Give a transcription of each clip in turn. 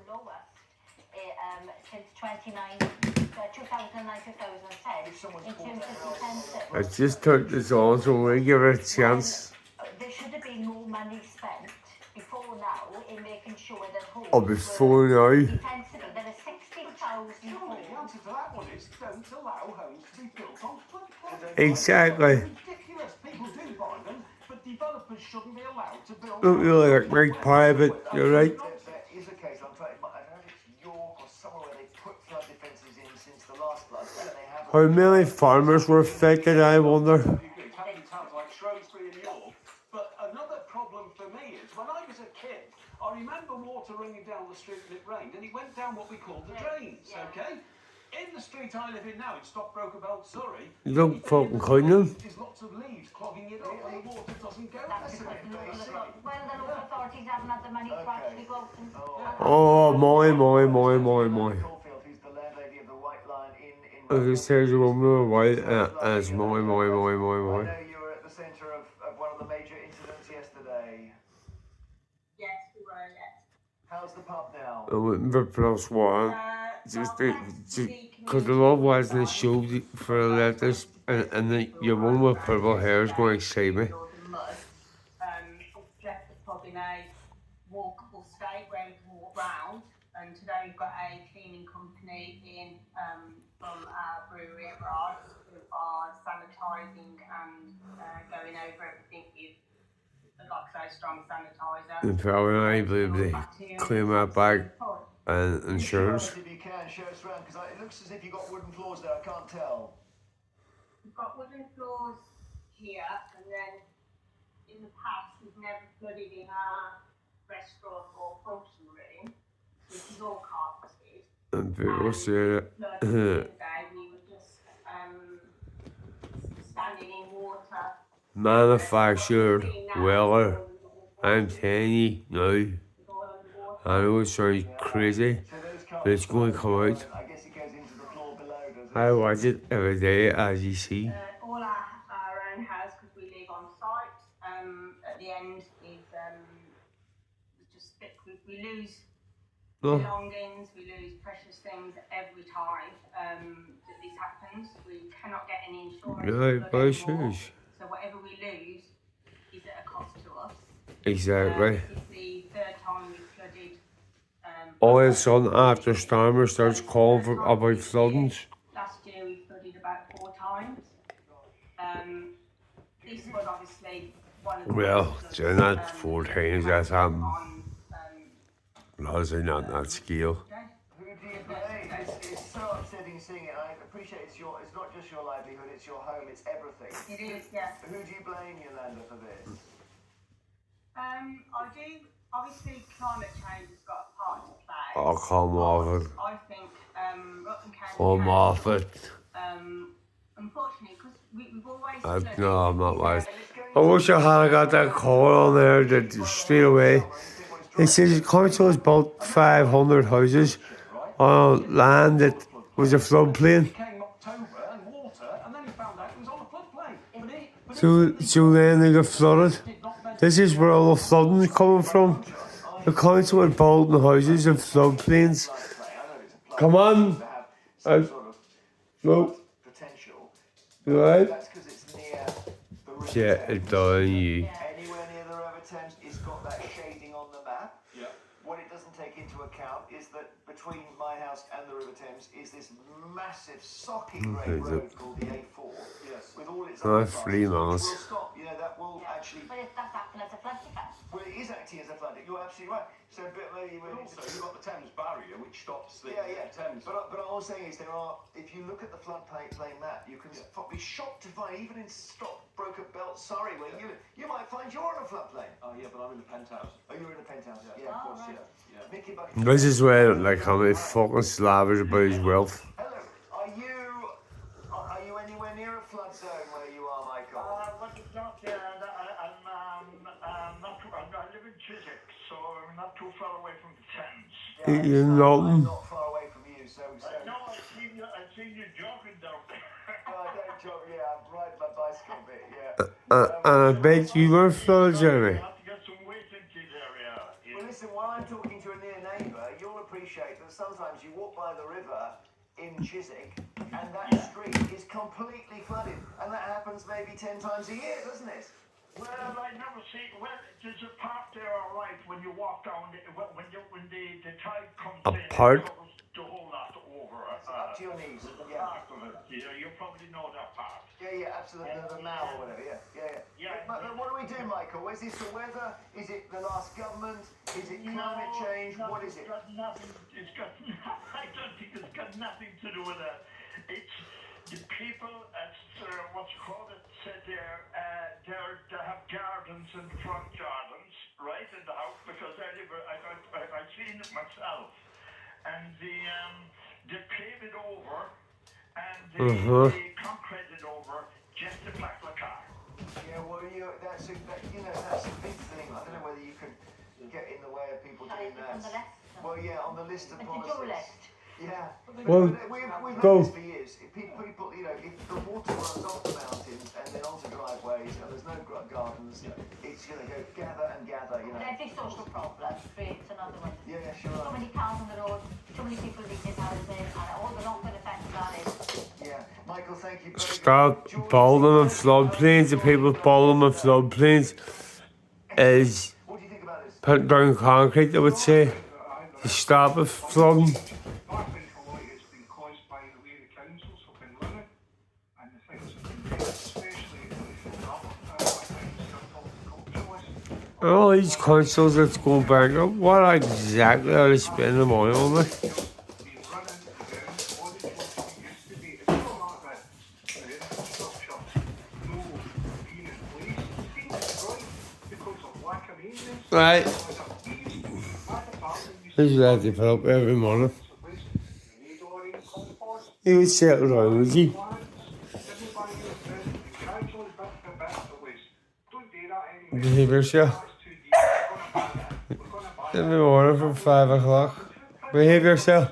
lower since 2009, 2010 in terms of defensive. I just turned this on, so we give it a chance. There should have been more money spent before now in making sure that homes Or before now. were defensible. There are 60,000 Surely the homes. answer to that one is don't allow homes to be built on floodplains. Exactly. It's ridiculous. People do buy them, but developers shouldn't be allowed to build. Don't really like my private, you're right. There is a case, I don't know if it's York or somewhere where they put flood defences in since the last flood, and they have. How many farmers were affected, I wonder? It's happening in towns like Shrewsbury and York. But another problem for me is when I was a kid, I remember water running down the street when it rained, and it went down what we called the drains, okay? In the street I live in now, in Stockbroker Belt, Surrey, You don't fucking clean them. there's lots of leaves clogging it up, and the water doesn't go That's there. because the local authorities haven't had the money to actually go out and... Oh, my. Caulfield, who's the landlady of the White Lion Inn in. As it says, a woman with white, as my. I know you were at the centre of one of the major incidents yesterday. Yes, we were, yes. How's the pub now? I went for +1. Just because the love wasn't showed for the letters, and your one with purple hair is going to excite me. The mud, left the pub in a walkable state where we can walk round, and today we've got a cleaning company in from our brewery at Rods who are sanitising and going over everything with, like I say, strong sanitiser. In fact, I believe they clean my bag and insurance. If you can, show us around, because it looks as if you've got wooden floors there, I can't tell. We've got wooden floors here, and then in the past we've never flooded in our restaurant or function room, which is all carpeted. And people say Flooded the other day, we were just standing in water. manufactured weather. I'm telling you now. I know it sounds crazy, but it's going to come out. I guess it goes into the floor below, does it? I watch it every day, as you see. All our own house, because we live on site. At the end is just we lose No, belongings, we lose precious things every time that this happens. We cannot get any insurance. yeah, for buy it anymore. shoes. So whatever we lose is at a cost to us. Exactly. It's the third time we've flooded. All of a sudden, after Stormer starts calling for about floodings. Last year we flooded about 4 times. This was obviously one of the Well, floods, so not 4 times, that's on, obviously not that scale. Who do you blame? It's so upsetting seeing it. I appreciate it's not just your livelihood, it's your home, it's everything. It is, yeah. Who do you blame, Yolanda, for this? I do. Obviously, climate change has got a part to play. Oh, come off it. I think Rutland County. Come off it. Unfortunately, because we've always. No, I'm not wise. I wish I had got that call on there that straight away. It says the council has built 500 houses on land that was a floodplain. It came October and water, and then he found out it was on a floodplain. So then they got flooded. This is where all the flooding is coming from. The council had built the houses in floodplains. Come on. Some sort of No. potential. You right? That's because it's near the river Yeah, Thames. it does. You. Anywhere near the River Thames, it's got that shading on the map. Yeah. What it doesn't take into account is that between my house and the River Thames is this massive socking great road called the A4. Yes. With all its Oh, other 3 miles. Will stop. You know, that will actually. But that's acting as a flood defence. Well, it is acting as a flood. You're absolutely right. So, but maybe Also, you've got the Thames barrier, which stops the yeah. Thames. But all I'm saying is there are. If you look at the floodplain map, you can be shocked to find even in Stockbroker Belt, Surrey, where you might find you're on a floodplain. Oh yeah, but I'm in the penthouse. Oh, you're in a penthouse. Yeah, of course. Yeah. Mickey Bucket. This is where, like, how many fucking slavish about his wealth. Hello. Are you anywhere near a flood zone where you are, Michael? Well, it's not here. I live in Chiswick, so I'm not too far away from the Thames. You're I'm nothing. not far away from you, so. No, I've seen you jogging down there. I don't joke. Yeah, I'm riding my bicycle a bit. Yeah. And I bet you were flooded, Jeremy. You have to get some weight into this area. Well, listen. While I'm talking to a near Chiswick, and that street is completely flooded, and that happens maybe 10 times a year, doesn't it? Well, I never see. Well, there's a part there, all right, when you walk down. When the tide comes A in, part? it covers the whole lot over. Up to your knees. The Yeah. part of it. Yeah, you probably know that part. Yeah, absolutely. The mouth or whatever. Yeah. But what do we do, Michael? Is this the weather? Is it the last government? Is it climate change? What is it? It's got nothing. It's got. I don't think it's got nothing to do with that. It's the people at what's called it said they have gardens in the front gardens, right in the house, because I've seen it myself, and they pave it over, and they concrete it over just to park the car. Yeah, well, that's a big thing. I don't know whether you can get in the way of people Shall I doing put on that. the list? Well, yeah, on the list of The to-do policies. list. Yeah. Well, We've go. had this for years. If people, if the water runs off the mountains and then onto driveways and there's no gardens, it's going to go gather and gather, But every social problem creates another one. Yeah, sure. So many cars on the road, too many people leaving houses, and all the knock-on effects of that is. Yeah. Michael, thank you. Very Stop good. George, building in floodplains. The people building in floodplains is what do you think about this? putting down concrete, I would say, to stop it flooding. I think a lot of it's been caused by the way the councils have been running and the things that have been done, especially the All these councils that's going bankrupt, what exactly are they spending the money on? Like? been running down all the jobs that used to be. It's not like that the infrastructure no being in place. It's been destroyed because of lack of maintenance. Right. My He's ready to put up every morning. department compost. He would settle down, would he? Everybody was busy. The council is back to back to waste. Don't do that anymore. Behave yourself. That's 2 years. We're gonna buy Every morning from 5 o'clock. Behave yourself.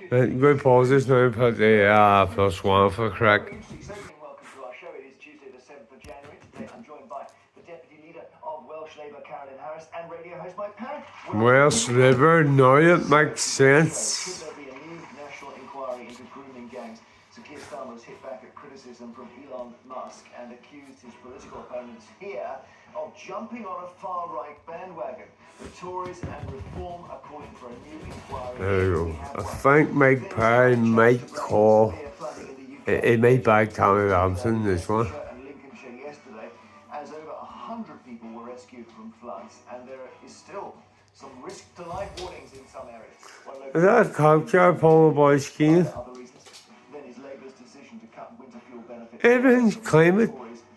Right, good pauses now, put the +1 for crack. Welcome to our show. It is Tuesday, the 7th of January. Today I'm joined by the Deputy Leader of Welsh Labour, Carolyn Harris, and radio host Mike Parrott. Welsh liver, now it makes Should sense. there be a new national inquiry into grooming gangs? So Keir Starmer has hit back at criticism from Elon Musk and accused his political opponents here of jumping on a far-right bandwagon. The Tories and Reform are calling for a new inquiry. There you go. I think Mike Perry might call. It may back Tommy Robinson, this one. And Lincolnshire yesterday, as over 100 people were rescued from floods, and there is still some risk to life warnings in some areas. One local Is that a cop car pulling by skiing? other reasons, then is Labour's decision to cut winter fuel benefits. Everything's climate.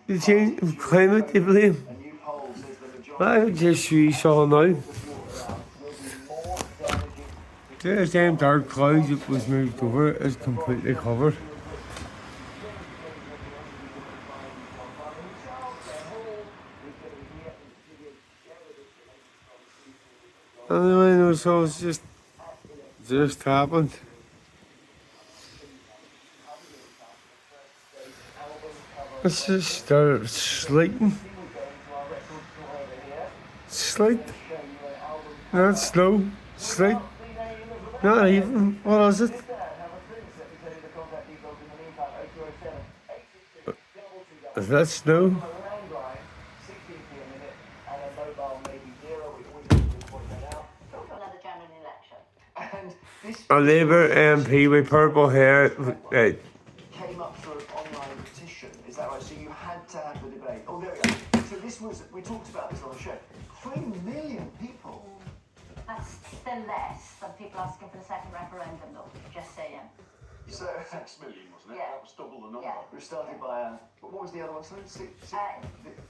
The change of climate, they blame. A new poll says the majority I would just see saw now. of the fuel round will be more damaging. There's them dark clouds that was moved over is completely covered. Anyway, no, so it's just happened. It's just started sleeting. Sleet. Not slow. Sleet. Not even. What is it? Is that snow? Another general election. And this A Labour MP with purple hair. came up through an online petition, is that right? So you had to have the debate. Oh, there we go. So this was, we talked about this on the show. 3 million people. That's still less than people asking for the second referendum, though, just saying. So 6 million, wasn't it? Yeah. That was double the number. Yeah. we started by, what was the other one? Sorry,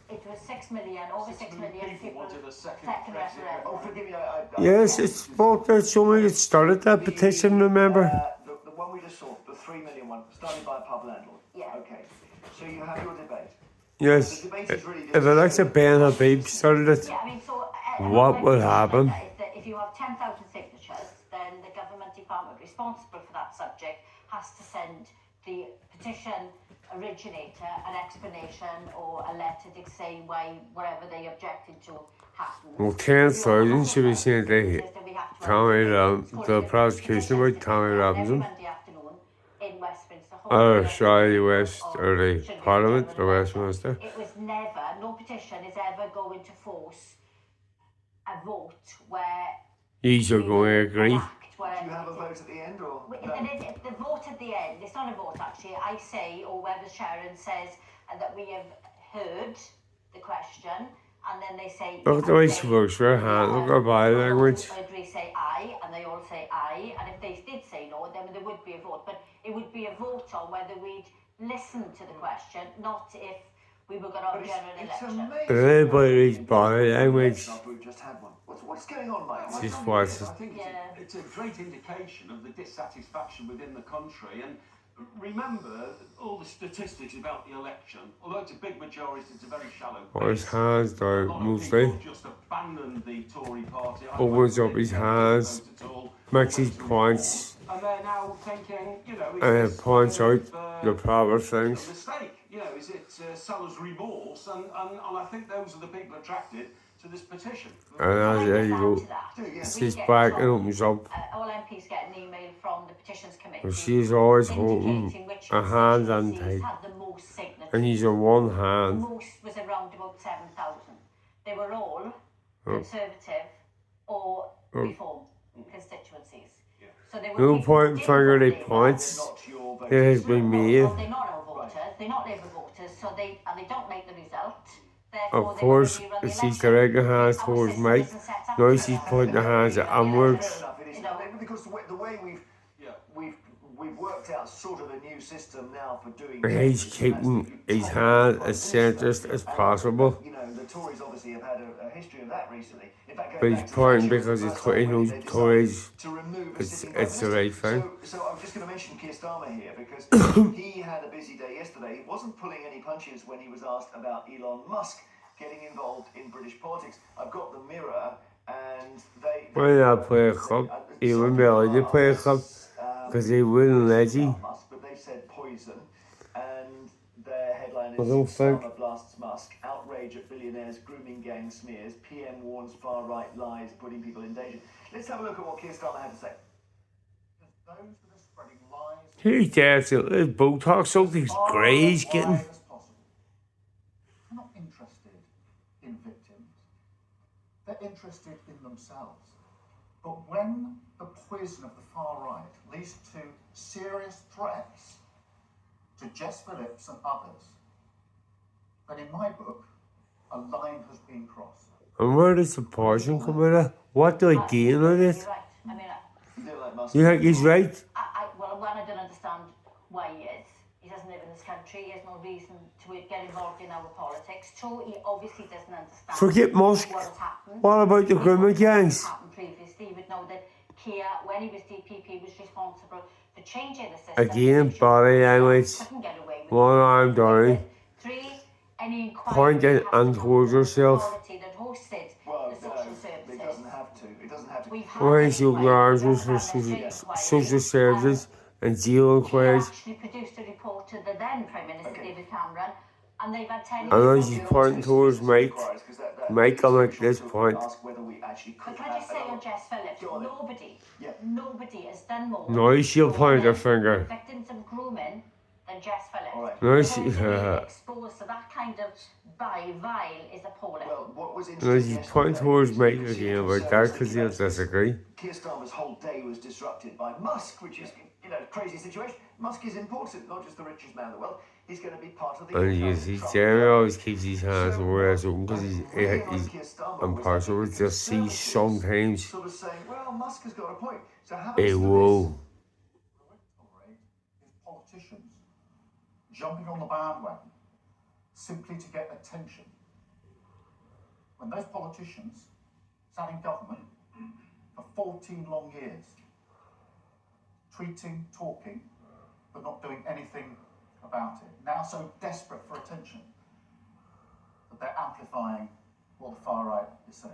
It was 6 million, over 6 million people wanted a second second Brexit referendum. oh, forgive me, Yes, it's well, there's somebody that started that petition, remember? The one we just saw, the 3 million one, started by a pub landlord. Yeah. Okay. So you have your debate. Yes. The debate is really If Alexa Ben Habib started it, Yeah, I mean, so... What will happen? Is that if you have 10,000 signatures, then the government department responsible for that subject has to send the petition originator an explanation or a letter to say why whatever they objected to happened. Well, 10,000 should be saying they Tommy the prosecution about Tommy Robinson. Monday afternoon in Westminster Hall. Sorry, West, or the Parliament, or Westminster. It was never, no petition is ever going to force a vote where These are going to agree. Do you have a vote at the end, or no? If the vote at the end, it's not a vote actually. I say, or whether Sharon says that we have heard the question, and then they say. Look at the way she works her hand, look at her body language. Agree, say aye, and they all say aye, and if they did say no, then there would be a vote. But it would be a vote on whether we'd listen to the question, not if we were going to have a general It's election. amazing. Everybody's body language. We've just had one. What's going on, mate? She's what? I think it's a great indication of the dissatisfaction within the country. And remember, all the statistics about the election, although it's a big majority, it's a very shallow Or his base. hands A down, lot of mostly. people just abandoned the Tory party. I Opens don't up his think they hands, vote at all. makes his Went to points, reform. And they're now thinking, you know, is and this points kind out of, the proper a things. mistake? You know, is it seller's remorse? And I think those are the people attracted to this petition. And there you go. She's back and opens up. All MPs get an email from the petitions committee. Well, she's always holding indicating which a hand on constituencies tight. had the most signatures. And he's on one The hand. most was around about 7,000. They were all Oh. Conservative or Reform constituencies. So they were No people point who in didn't fingering vote the Labour. points. Not your vote. It has been made. Well, they're not our voters. They're not Labour voters, so they don't like the result. Therefore, Of course, she's directing her hands towards Mike. Now she's pointing her hands onwards. Fair enough, it is. Because the way we've worked out sort of a new system now for doing. And he's keeping his hand as centrist as possible. You know, the Tories obviously have had a history of that recently. In fact, But going he's back to pointing Thatcher, because the he's first time he when knows they decided Tories. to remove a It's sitting the prime right minister. thing. So I'm just going to mention Keir Starmer here because he had a busy day yesterday. He wasn't pulling any punches when he was asked about Elon Musk getting involved in British politics. I've got the Mirror, and they. Why not play a club? He wouldn't be allowed to play a club because he wouldn't let you. Musk, but they said poison, and their headline I is don't think- Starmer blasts Musk, outrage at billionaires, grooming gang smears, PM warns far-right lies, putting people in danger. Let's have a look at what Keir Starmer had to say. Those that are spreading lies He's dancing. There's Botox, something's grey he's getting. as possible. They're not interested in victims. They're interested in themselves. But when the poison of the far right leads to serious threats to Jess Phillips and others, then in my book, a line has been crossed. And where does the poison come out of? What do I gain out of it? You're right. I mean, You don't like Musk? You think he's right? well, one, I don't understand why he is. He doesn't live in this country. He has no reason to get involved in our politics. Two, he obviously doesn't understand Forget Musk. what has happened. What about the grooming gangs? What happened previously? You would know that Keir, when he was DPP, was responsible for changing the system. Again, body language. Couldn't get away with One it. arm down. Three, any inquiry Pointing has to and go towards to the yourself. authority that hosted Well, the social no, services. it doesn't have to. It doesn't have to. We've had Why is your inquiries, arms we've with had social services and jail He inquiries? actually produced a report to the then Prime Minister David Cameron, and they've had 10 I know years. she's pointing towards Mike. Mike, I'll make this point. Ask whether we actually could But can I just have say another- on Jess Phillips, Go on then. nobody has done more. No, she'll for point her women, finger. Victims of grooming than Jess Phillips. All right. No, For she- her to be exposed to that kind of vile is appalling. Well, what was No, interesting she's pointing yesterday towards is Mike you could see again the about that because Conservatives he'll thinking disagree. Keir Starmer's whole day was disrupted by Musk, which is, you know, a crazy situation. Musk is important, not just the richest man in the world. He's going to be part of the. And you see, Jeremy always keeps his hands more or less open because he's impartial. We just see sometimes Sort of saying, well, Musk has got a point. So have a a whoa. tolerate is politicians jumping on the bandwagon simply to get attention. When those politicians sat in government for 14 long years, tweeting, talking, but not doing anything about it, now so desperate for attention that they're amplifying what the far right is saying.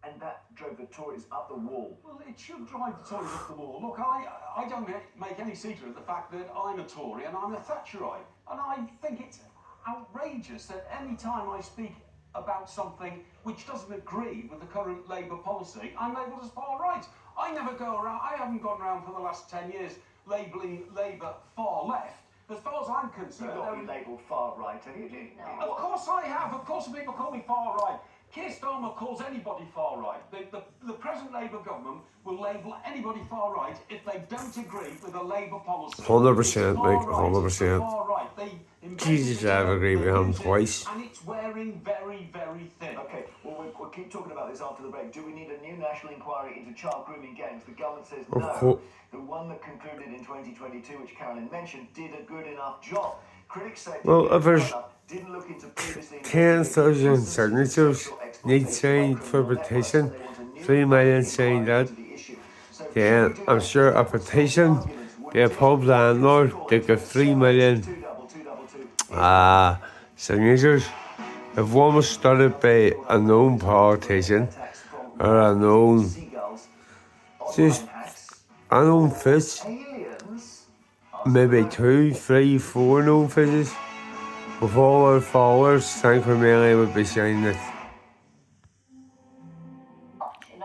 And that drove the Tories up the wall. Well, it should drive the Tories up the wall. Look, I don't make any secret of the fact that I'm a Tory and I'm a Thatcherite. And I think it's outrageous that any time I speak about something which doesn't agree with the current Labour policy, I'm labelled as far right. I haven't gone around for the last 10 years labelling Labour far left. As far as I'm concerned... You've not been labelled far right, have you? Of course I have. Of course people call me far right. Keir Starmer calls anybody far right. The present Labour government will label anybody far right if they don't agree with a Labour policy. 100%, mate, Far right, 100%. far right. They Jesus, I've agreed with him twice. And it's wearing very, very thin. Okay, well, we'll keep talking about this after the break. Do we need a new national inquiry into child grooming gangs? The government says Of no. course. The one that concluded in 2022, which Carolyn mentioned, did a good enough job. Critics say Well, if there's didn't look into previously 10,000 signatures need signed for petition, 3 million signed that, then I'm sure a petition by a pub landlord to get 3 million signatures. If one was started by a known politician or a known, just a known fish, maybe 2, 3, 4 known fishes, with all our followers, thankfully many would be signing it.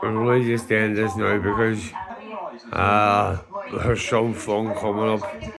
I'm really just end this now because there's some fun coming up.